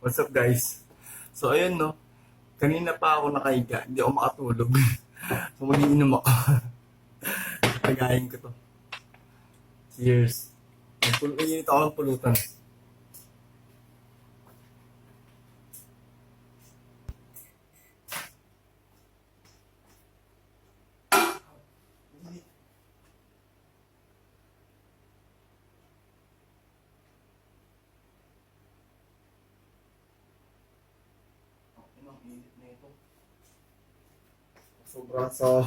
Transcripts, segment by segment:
What's up guys? So ayun no, kanina pa ako nakahiga, hindi ako makatulog. So magiinom ako. Tagayin ko to. Cheers. Nagpulinit ako ng pulutan. Ang init na ito. Sobrang sa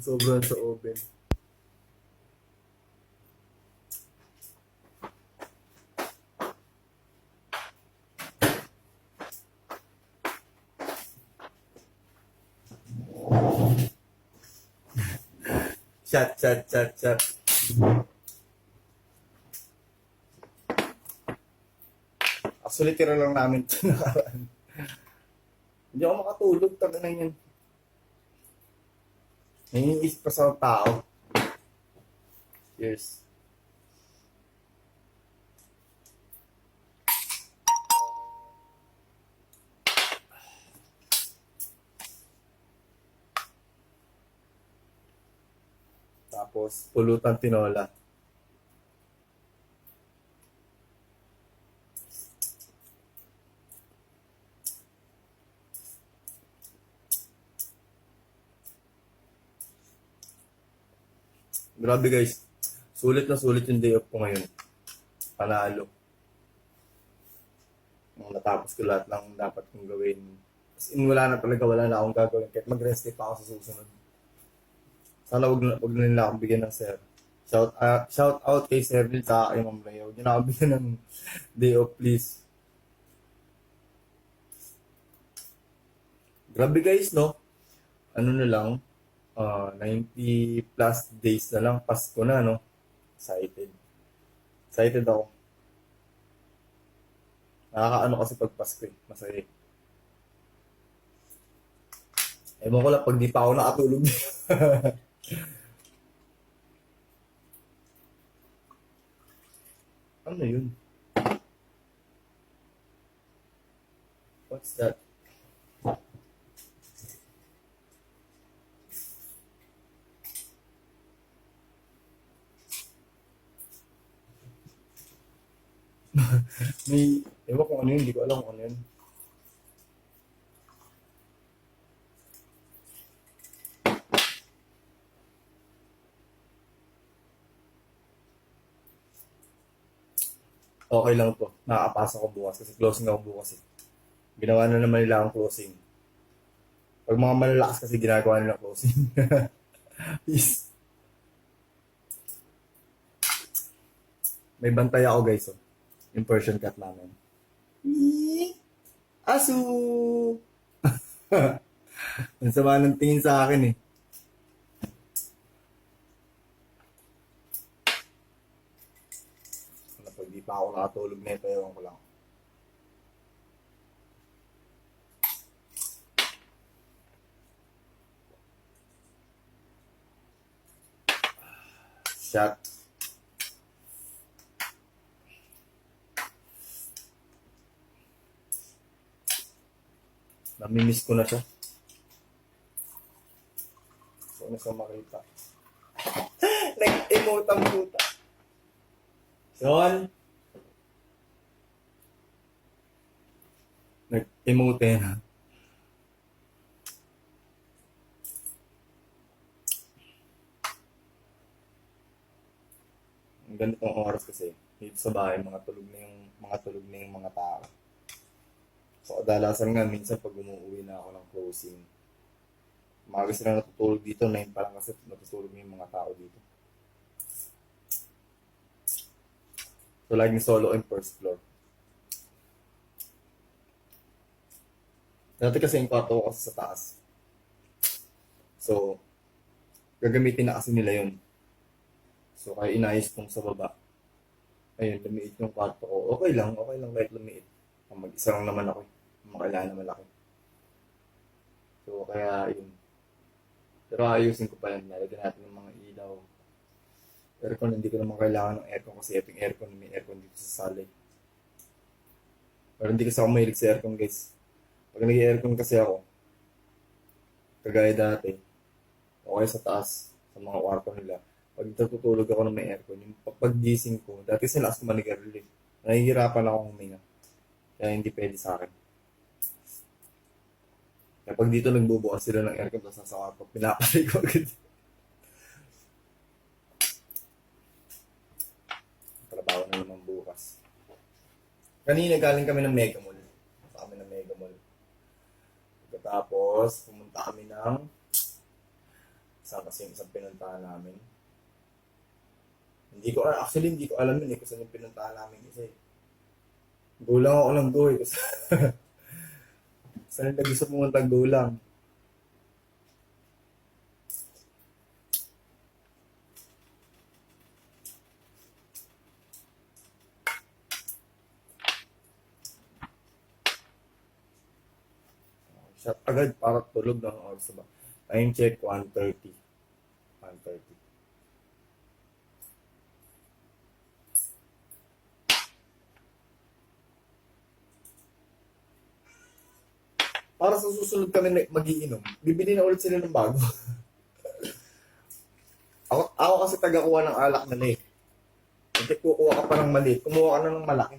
sobrang sa oven. Chat. Actually, tira lang namin ito nakaraan. Hindi ako makatulog, taga na yan. Naiinis pa sa tao. Cheers. Tapos, pulutan tinola. Grabe guys. Sulit na sulit yung day off ko ngayon. Panalo. Nung natapos ko lahat ng dapat kong gawin. As in, wala na akong gagawin. Kahit mag-rest day pa ako sa susunod. Sana wag na nila akong bigyan ng sir. Shout out kay Servil sa kay Ma'am Leo. Huwag niyo na akong bigyan ng day off please. Grabe guys, no? Ano na lang, 90 plus days na lang, Pasko na, no? Excited ako. Nakakaano kasi pag Pasko eh, masaya eh. Ewan ko lang, pag di pa ako nakatulog. Ano yun? What's that? Ewan kung ano yun, hindi ko alam kung ano yun. Okay lang to. Nakakapasa ko bukas kasi closing ako bukas eh. Ginawa na naman nila ang closing. Pag mga malalakas kasi ginagawa nila closing. Peace. May bantay ako guys oh. Yung Persian cat namin. Asu! Ang sama ng tingin sa akin eh. Pag di pa ako nakatulog na ito, ewan ko lang. Shot. Namimiss ko na siya. So, ano sa makita? Nag-emote ang puta. Sean? Nag-emote na. Ang ganitong oras kasi, dito sa bahay, mga tulog na yung mga tao. So, kadalasan nga, minsan pag umuwi na ako ng closing, umaga sila natutulog dito, 9 pa lang kasi natutulog na yung mga tao dito. So, laging solo in first floor. Dati kasi yung kwarto ko kasi sa taas. So, gagamitin na kasi nila yun. So, kaya inayos kong sa baba. Ayun, lumiit yung kwarto ko. Okay lang kahit lumiit. Mag-isa lang naman ako. Makailangan naman malaki. So, kaya yun. Pero ayusin ko pa yan. Nalagyan natin ng mga ilaw. Aircon, hindi ko naman kailangan ng aircon kasi ito yung aircon. May aircon dito sa sala. Pero hindi kasi ako mahilig sa aircon, guys. Pag nag-aircon kasi ako, kagaya dati, okay sa taas, sa mga kwarto nila. Pag natutulog ako ng may aircon, yung paggising ko, dati sa lakas ko manigarilyo. Nahihirapan ako huminga. Kaya hindi pwede sa akin. Kaya pag dito nagbubukas sila ng aircon, tapos nasa kwarto, pinapatay ko agad. Trabaho na naman bukas. Kanina galing kami ng Mega Mall. Pumunta kami ng Mega Mall. Pagkatapos, pumunta kami ng isang pinuntahan namin. Hindi ko alam yun kung saan yung pinuntahan namin kasi go lang ako ng go eh. Saan na gusto pumunta, go lang. Shot agad para tulog ng oras ba. Time check, 1:30. 1:30. Para sa susunod kami magiinom, bibili na ulit sila ng bago. ako kasi taga-kuha ng alak na eh. Hindi kukuha ka pa ng maliit, kumuha ka na ng malaki.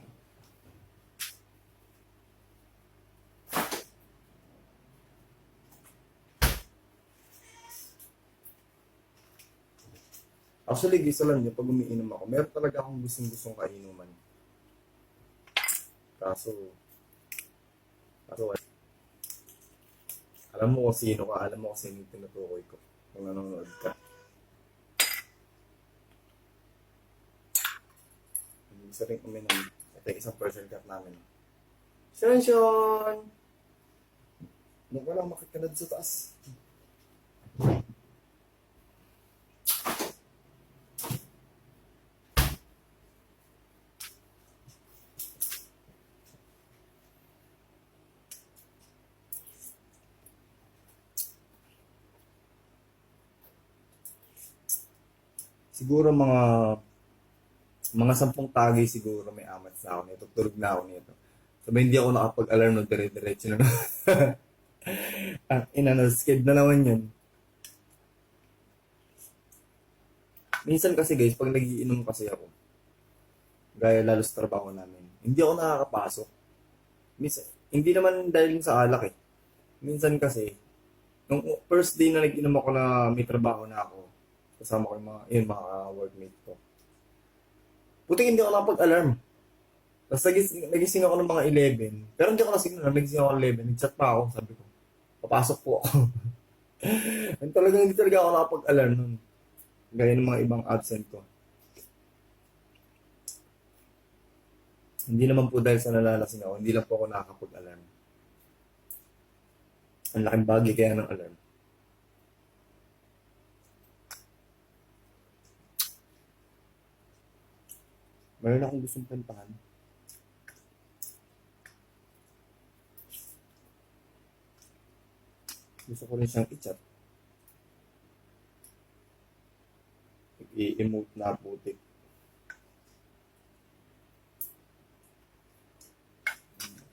Actually, gisa lang yun, pag umiinom ako, meron talaga akong gustong kainuman. Kaso, alam mo kung sino ka, alam mo kung sino yung tinutukoy ko. Kung nanonood ka. Gusto rin uminom. Ito yung isang person cut namin. Sean! Hindi ko lang makikanad sa taas. Siguro mga 10 tagay siguro may amat sa ako nito. Tulog na ako nito. Sabi hindi ako nakapag-alarm ng dire-diretso na. Skid na naman yun. Minsan kasi guys, pag nagiinom kasi ako, gaya lalo sa trabaho namin, hindi ako nakakapasok. Minsan, hindi naman dahil sa alak eh. Minsan kasi, nung first day na nag-inom ako na may trabaho na ako, kasama ko yung mga workmate ko. Buti hindi ako nakapag-alarm. Tapos nagising ako ng mga 11. Pero hindi ako nagising ako ng 11. Nag-chat pa ako, sabi ko, papasok po ako. Hindi talaga ako nakapag-alarm nun. Gaya ng mga ibang absent ko. Hindi naman po dahil sa nalalasing ako, hindi lang po ako nakakapag-alarm. Ang laking bagay kaya ng alarm. Mayroon akong gustong kantahan. Gusto ko rin siyang i-chat. I-emote na putik.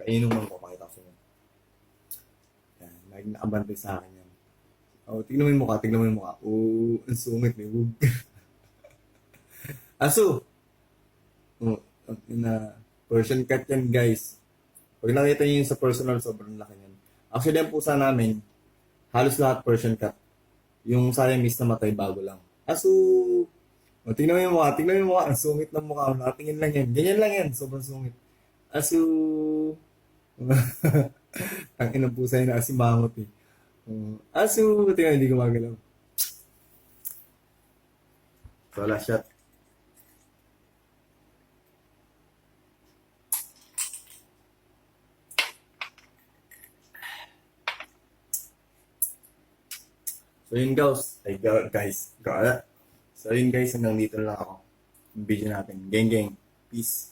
Kainuman ko, pakita ko sa inyo. Yan, lagi nakabantay sa akin yan. Tignan mo yung mukha. Ang sungit ni Wug. Aso! Persian cat yan guys. Pag nakita nyo yun sa personal, sobrang laki yan. Actually, ang pusa namin, halos lahat Persian cat. Yung Siamese na matay bago lang. Aso! Tingnan mo yung mukha. Ang sungit ng mukha. Nakatingin lang yan. Ganyan lang yan. Sobrang sungit. Aso! Ang inang pusa yun na asimangot eh. Aso! Tingnan, hindi gumagalaw. So, last shot. So yun guys, hanggang dito lang ako. Yung video natin. Geng. Peace.